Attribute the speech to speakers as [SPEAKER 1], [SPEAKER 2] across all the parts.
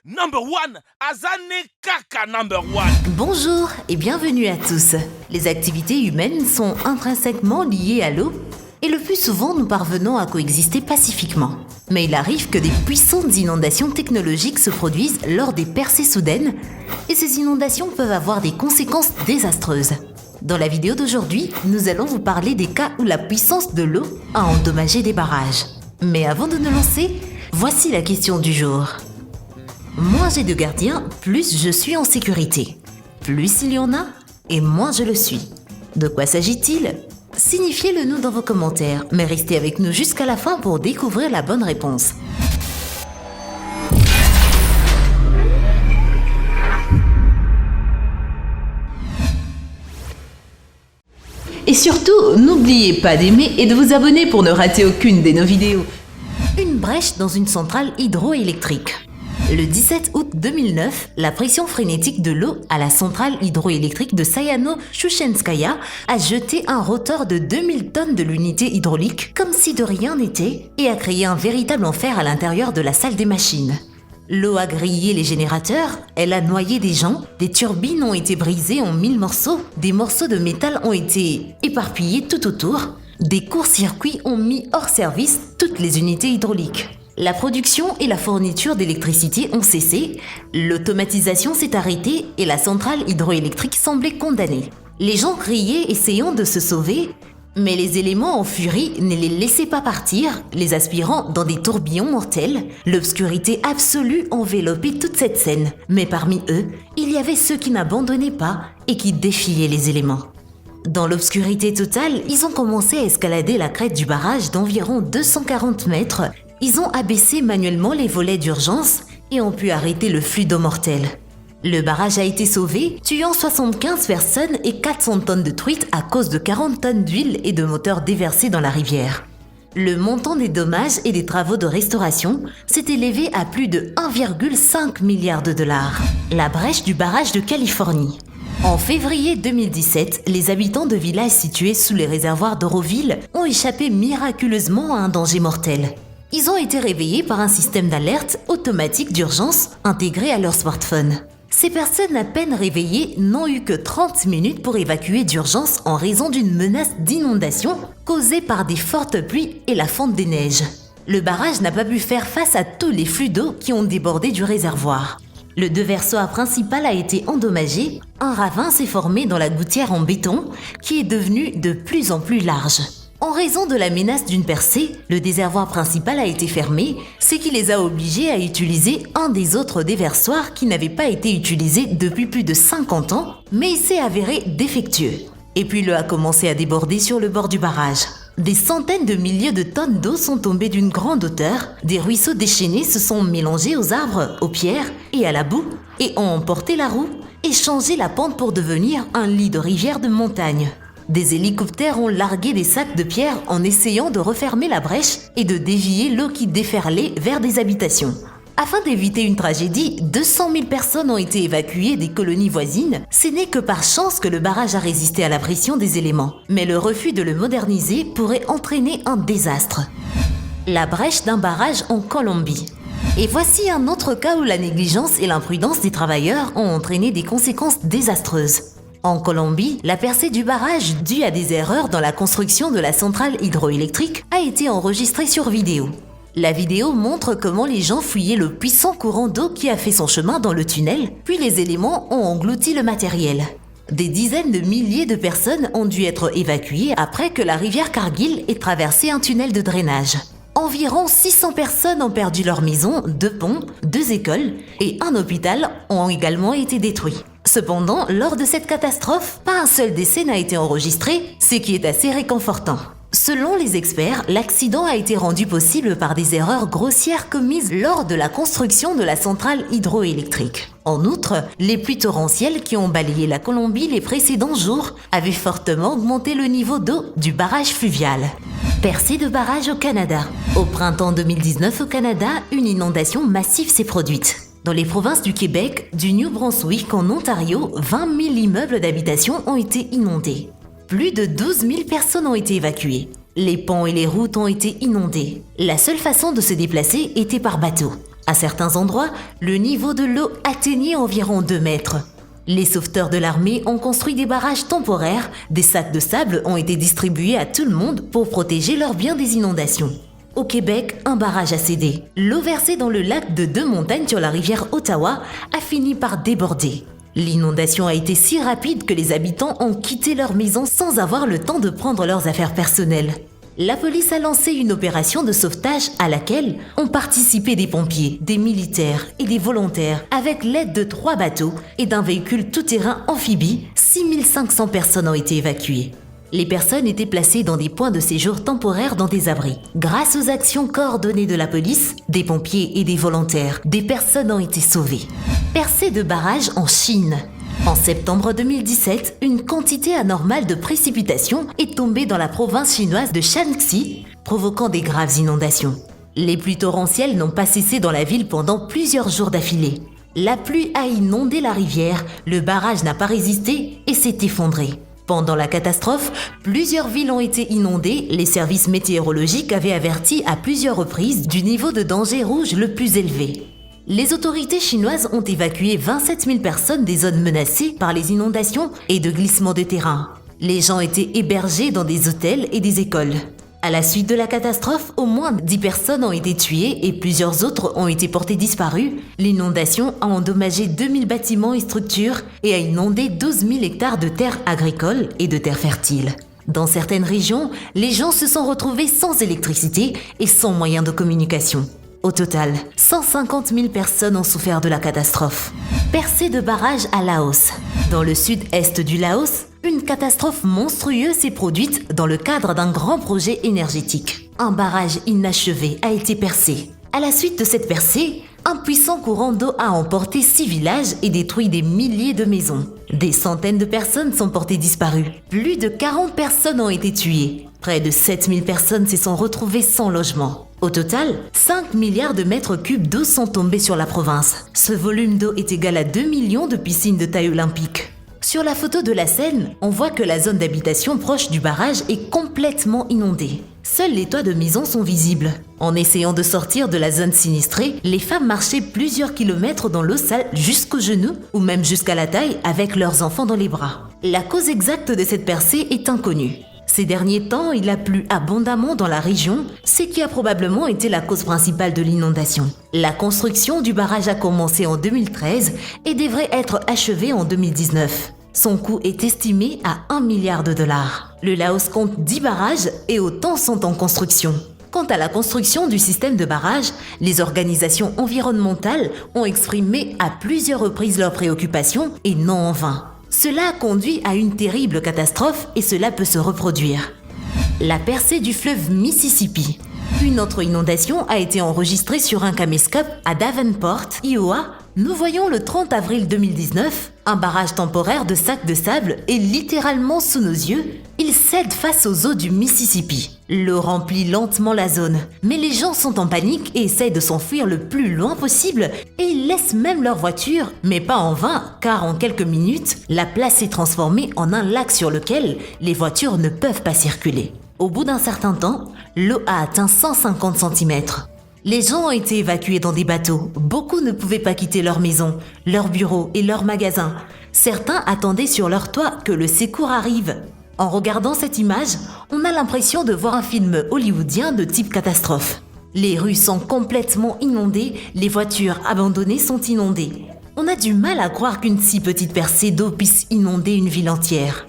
[SPEAKER 1] number one, Azane Kaka number one.
[SPEAKER 2] Bonjour et bienvenue à tous. Les activités humaines sont intrinsèquement liées à l'eau et le plus souvent nous parvenons à coexister pacifiquement. Mais il arrive que des puissantes inondations technologiques se produisent lors des percées soudaines et ces inondations peuvent avoir des conséquences désastreuses. Dans la vidéo d'aujourd'hui, nous allons vous parler des cas où la puissance de l'eau a endommagé des barrages. Mais avant de nous lancer, voici la question du jour. Moins j'ai de gardiens, plus je suis en sécurité. Plus il y en a, et moins je le suis. De quoi s'agit-il ? Signifiez-le nous dans vos commentaires, mais restez avec nous jusqu'à la fin pour découvrir la bonne réponse. Et surtout, n'oubliez pas d'aimer et de vous abonner pour ne rater aucune de nos vidéos. Une brèche dans une centrale hydroélectrique. Le 17 août 2009, la pression frénétique de l'eau à la centrale hydroélectrique de Sayano-Shushenskaya a jeté un rotor de 2000 tonnes de l'unité hydraulique comme si de rien n'était et a créé un véritable enfer à l'intérieur de la salle des machines. L'eau a grillé les générateurs, elle a noyé des gens, des turbines ont été brisées en 1000 morceaux, des morceaux de métal ont été éparpillés tout autour, des courts-circuits ont mis hors service toutes les unités hydrauliques. La production et la fourniture d'électricité ont cessé, l'automatisation s'est arrêtée et la centrale hydroélectrique semblait condamnée. Les gens criaient essayant de se sauver, mais les éléments en furie ne les laissaient pas partir, les aspirant dans des tourbillons mortels. L'obscurité absolue enveloppait toute cette scène, mais parmi eux, il y avait ceux qui n'abandonnaient pas et qui défiaient les éléments. Dans l'obscurité totale, ils ont commencé à escalader la crête du barrage d'environ 240 mètres. Ils ont abaissé manuellement les volets d'urgence et ont pu arrêter le flux d'eau mortelle. Le barrage a été sauvé, tuant 75 personnes et 400 tonnes de truites à cause de 40 tonnes d'huile et de moteurs déversés dans la rivière. Le montant des dommages et des travaux de restauration s'est élevé à plus de 1,5 milliard de dollars. La brèche du barrage de Californie. En février 2017, les habitants de villages situés sous les réservoirs d'Oroville ont échappé miraculeusement à un danger mortel. Ils ont été réveillés par un système d'alerte automatique d'urgence intégré à leur smartphone. Ces personnes à peine réveillées n'ont eu que 30 minutes pour évacuer d'urgence en raison d'une menace d'inondation causée par des fortes pluies et la fonte des neiges. Le barrage n'a pas pu faire face à tous les flux d'eau qui ont débordé du réservoir. Le déversoir principal a été endommagé, un ravin s'est formé dans la gouttière en béton qui est devenu de plus en plus large. En raison de la menace d'une percée, le déservoir principal a été fermé, ce qui les a obligés à utiliser un des autres déversoirs qui n'avait pas été utilisé depuis plus de 50 ans, mais il s'est avéré défectueux. Et puis l'eau a commencé à déborder sur le bord du barrage. Des centaines de milliers de tonnes d'eau sont tombées d'une grande hauteur, des ruisseaux déchaînés se sont mélangés aux arbres, aux pierres et à la boue, et ont emporté la roue et changé la pente pour devenir un lit de rivière de montagne. Des hélicoptères ont largué des sacs de pierre en essayant de refermer la brèche et de dévier l'eau qui déferlait vers des habitations. Afin d'éviter une tragédie, 200 000 personnes ont été évacuées des colonies voisines. Ce n'est que par chance que le barrage a résisté à la pression des éléments. Mais le refus de le moderniser pourrait entraîner un désastre. La brèche d'un barrage en Colombie. Et voici un autre cas où la négligence et l'imprudence des travailleurs ont entraîné des conséquences désastreuses. En Colombie, la percée du barrage due à des erreurs dans la construction de la centrale hydroélectrique a été enregistrée sur vidéo. La vidéo montre comment les gens fouillaient le puissant courant d'eau qui a fait son chemin dans le tunnel, puis les éléments ont englouti le matériel. Des dizaines de milliers de personnes ont dû être évacuées après que la rivière Cargill ait traversé un tunnel de drainage. Environ 600 personnes ont perdu leur maison, 2 ponts, 2 écoles et un hôpital ont également été détruits. Cependant, lors de cette catastrophe, pas un seul décès n'a été enregistré, ce qui est assez réconfortant. Selon les experts, l'accident a été rendu possible par des erreurs grossières commises lors de la construction de la centrale hydroélectrique. En outre, les pluies torrentielles qui ont balayé la Colombie les précédents jours avaient fortement augmenté le niveau d'eau du barrage fluvial. Percée de barrage au Canada. Au printemps 2019 au Canada, une inondation massive s'est produite. Dans les provinces du Québec, du New Brunswick en Ontario, 20 000 immeubles d'habitation ont été inondés. Plus de 12 000 personnes ont été évacuées. Les ponts et les routes ont été inondés. La seule façon de se déplacer était par bateau. À certains endroits, le niveau de l'eau atteignait environ 2 mètres. Les sauveteurs de l'armée ont construit des barrages temporaires, des sacs de sable ont été distribués à tout le monde pour protéger leurs biens des inondations. Au Québec, un barrage a cédé. L'eau versée dans le lac de Deux-Montagnes sur la rivière Ottawa a fini par déborder. L'inondation a été si rapide que les habitants ont quitté leur maison sans avoir le temps de prendre leurs affaires personnelles. La police a lancé une opération de sauvetage à laquelle ont participé des pompiers, des militaires et des volontaires avec l'aide de 3 bateaux et d'un véhicule tout-terrain amphibie. 6500 personnes ont été évacuées. Les personnes étaient placées dans des points de séjour temporaires dans des abris. Grâce aux actions coordonnées de la police, des pompiers et des volontaires, des personnes ont été sauvées. Percée de barrages en Chine. En septembre 2017, une quantité anormale de précipitations est tombée dans la province chinoise de Shanxi, provoquant des graves inondations. Les pluies torrentielles n'ont pas cessé dans la ville pendant plusieurs jours d'affilée. La pluie a inondé la rivière, le barrage n'a pas résisté et s'est effondré. Pendant la catastrophe, plusieurs villes ont été inondées. Les services météorologiques avaient averti à plusieurs reprises du niveau de danger rouge le plus élevé. Les autorités chinoises ont évacué 27 000 personnes des zones menacées par les inondations et de glissements de terrain. Les gens étaient hébergés dans des hôtels et des écoles. À la suite de la catastrophe, au moins 10 personnes ont été tuées et plusieurs autres ont été portées disparues. L'inondation a endommagé 2000 bâtiments et structures et a inondé 12 000 hectares de terres agricoles et de terres fertiles. Dans certaines régions, les gens se sont retrouvés sans électricité et sans moyens de communication. Au total, 150 000 personnes ont souffert de la catastrophe. Percée de barrages à Laos. Dans le sud-est du Laos, une catastrophe monstrueuse s'est produite dans le cadre d'un grand projet énergétique. Un barrage inachevé a été percé. À la suite de cette percée, un puissant courant d'eau a emporté 6 villages et détruit des milliers de maisons. Des centaines de personnes sont portées disparues. Plus de 40 personnes ont été tuées. Près de 7000 personnes se sont retrouvées sans logement. Au total, 5 milliards de mètres cubes d'eau sont tombés sur la province. Ce volume d'eau est égal à 2 millions de piscines de taille olympique. Sur la photo de la scène, on voit que la zone d'habitation proche du barrage est complètement inondée. Seuls les toits de maisons sont visibles. En essayant de sortir de la zone sinistrée, les femmes marchaient plusieurs kilomètres dans l'eau sale jusqu'aux genoux ou même jusqu'à la taille avec leurs enfants dans les bras. La cause exacte de cette percée est inconnue. Ces derniers temps, il a plu abondamment dans la région, ce qui a probablement été la cause principale de l'inondation. La construction du barrage a commencé en 2013 et devrait être achevée en 2019. Son coût est estimé à 1 milliard de dollars. Le Laos compte 10 barrages et autant sont en construction. Quant à la construction du système de barrage, les organisations environnementales ont exprimé à plusieurs reprises leurs préoccupations et non en vain. Cela a conduit à une terrible catastrophe et cela peut se reproduire. La percée du fleuve Mississippi. Une autre inondation a été enregistrée sur un caméscope à Davenport, Iowa. Nous voyons le 30 avril 2019, un barrage temporaire de sacs de sable est littéralement sous nos yeux. Il cède face aux eaux du Mississippi. L'eau remplit lentement la zone, mais les gens sont en panique et essayent de s'enfuir le plus loin possible et ils laissent même leur voiture, mais pas en vain, car en quelques minutes, la place s'est transformée en un lac sur lequel les voitures ne peuvent pas circuler. Au bout d'un certain temps, l'eau a atteint 150 cm. Les gens ont été évacués dans des bateaux. Beaucoup ne pouvaient pas quitter leur maison, leurs bureaux et leurs magasins. Certains attendaient sur leur toit que le secours arrive. En regardant cette image, on a l'impression de voir un film hollywoodien de type catastrophe. Les rues sont complètement inondées, les voitures abandonnées sont inondées. On a du mal à croire qu'une si petite percée d'eau puisse inonder une ville entière.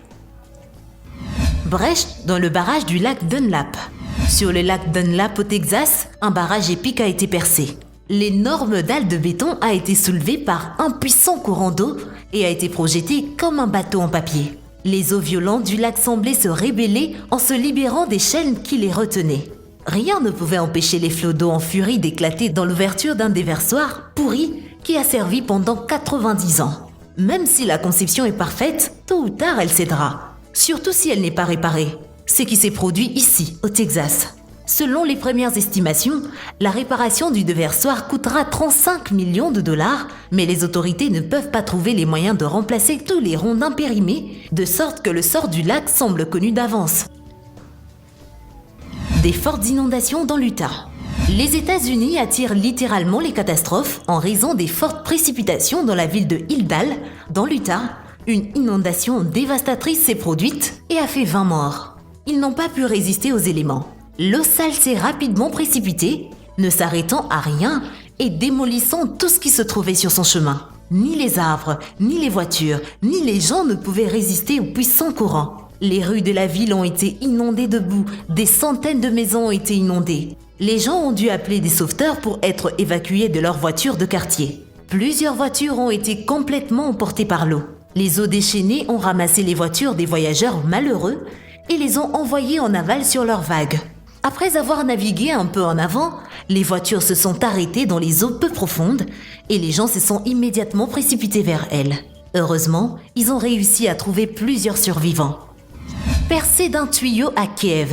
[SPEAKER 2] Brèche dans le barrage du lac Dunlap. Sur le lac Dunlap au Texas, un barrage épique a été percé. L'énorme dalle de béton a été soulevée par un puissant courant d'eau et a été projetée comme un bateau en papier. Les eaux violentes du lac semblaient se rébeller en se libérant des chaînes qui les retenaient. Rien ne pouvait empêcher les flots d'eau en furie d'éclater dans l'ouverture d'un déversoir pourri qui a servi pendant 90 ans. Même si la conception est parfaite, tôt ou tard elle cédera, surtout si elle n'est pas réparée. Ce qui s'est produit ici, au Texas. Selon les premières estimations, la réparation du déversoir coûtera 35 millions de dollars, mais les autorités ne peuvent pas trouver les moyens de remplacer tous les rondins périmés, de sorte que le sort du lac semble connu d'avance. Des fortes inondations dans l'Utah. Les États-Unis attirent littéralement les catastrophes en raison des fortes précipitations dans la ville de Hildal, dans l'Utah. Une inondation dévastatrice s'est produite et a fait 20 morts. Ils n'ont pas pu résister aux éléments. L'eau sale s'est rapidement précipitée, ne s'arrêtant à rien et démolissant tout ce qui se trouvait sur son chemin. Ni les arbres, ni les voitures, ni les gens ne pouvaient résister au puissant courant. Les rues de la ville ont été inondées de boue, des centaines de maisons ont été inondées. Les gens ont dû appeler des sauveteurs pour être évacués de leurs voitures de quartier. Plusieurs voitures ont été complètement emportées par l'eau. Les eaux déchaînées ont ramassé les voitures des voyageurs malheureux et les ont envoyées en aval sur leurs vagues. Après avoir navigué un peu en avant, les voitures se sont arrêtées dans les eaux peu profondes et les gens se sont immédiatement précipités vers elles. Heureusement, ils ont réussi à trouver plusieurs survivants. Percée d'un tuyau à Kiev.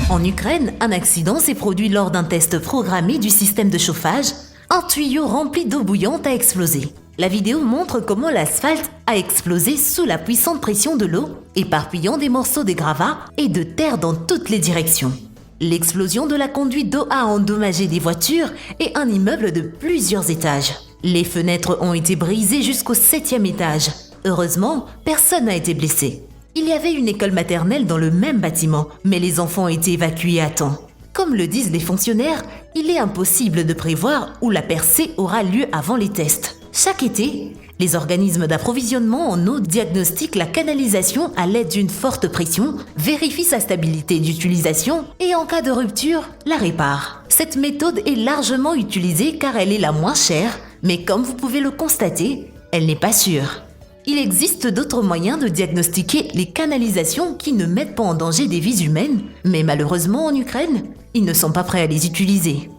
[SPEAKER 2] En Ukraine, un accident s'est produit lors d'un test programmé du système de chauffage. Un tuyau rempli d'eau bouillante a explosé. La vidéo montre comment l'asphalte a explosé sous la puissante pression de l'eau, éparpillant des morceaux de gravats et de terre dans toutes les directions. L'explosion de la conduite d'eau a endommagé des voitures et un immeuble de plusieurs étages. Les fenêtres ont été brisées jusqu'au 7e étage. Heureusement, personne n'a été blessé. Il y avait une école maternelle dans le même bâtiment, mais les enfants ont été évacués à temps. Comme le disent les fonctionnaires, il est impossible de prévoir où la percée aura lieu avant les tests. Chaque été, les organismes d'approvisionnement en eau diagnostiquent la canalisation à l'aide d'une forte pression, vérifient sa stabilité d'utilisation et en cas de rupture, la réparent. Cette méthode est largement utilisée car elle est la moins chère, mais comme vous pouvez le constater, elle n'est pas sûre. Il existe d'autres moyens de diagnostiquer les canalisations qui ne mettent pas en danger des vies humaines, mais malheureusement en Ukraine, ils ne sont pas prêts à les utiliser.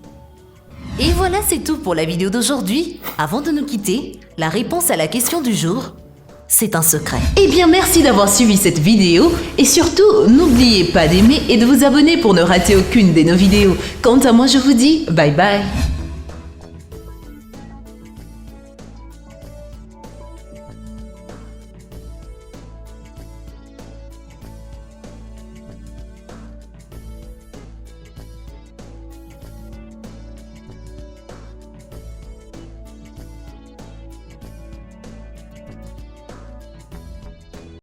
[SPEAKER 2] Et voilà, c'est tout pour la vidéo d'aujourd'hui. Avant de nous quitter, la réponse à la question du jour, c'est un secret. Eh bien, merci d'avoir suivi cette vidéo et surtout, n'oubliez pas d'aimer et de vous abonner pour ne rater aucune de nos vidéos. Quant à moi, je vous dis bye bye.